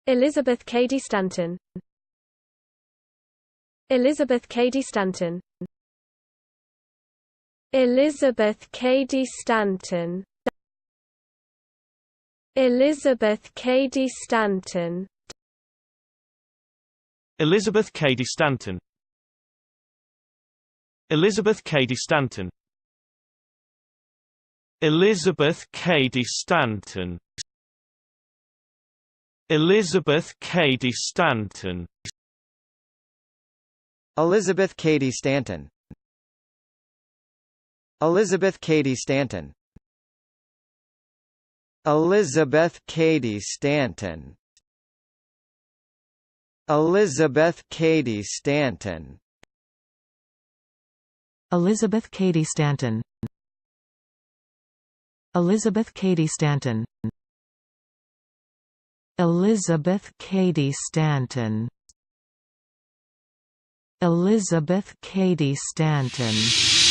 Elizabeth Cady Stanton. Elizabeth Cady Stanton. Elizabeth Cady Stanton. Elizabeth Cady Stanton. Elizabeth Cady Stanton. Elizabeth Cady Stanton. Elizabeth Cady Stanton. Elizabeth Cady Stanton. Elizabeth Cady Stanton. Elizabeth Cady Stanton. Elizabeth Cady Stanton. Elizabeth Cady Stanton. Elizabeth Cady Stanton. Elizabeth Cady Stanton. Elizabeth Cady Stanton. Elizabeth Cady Stanton.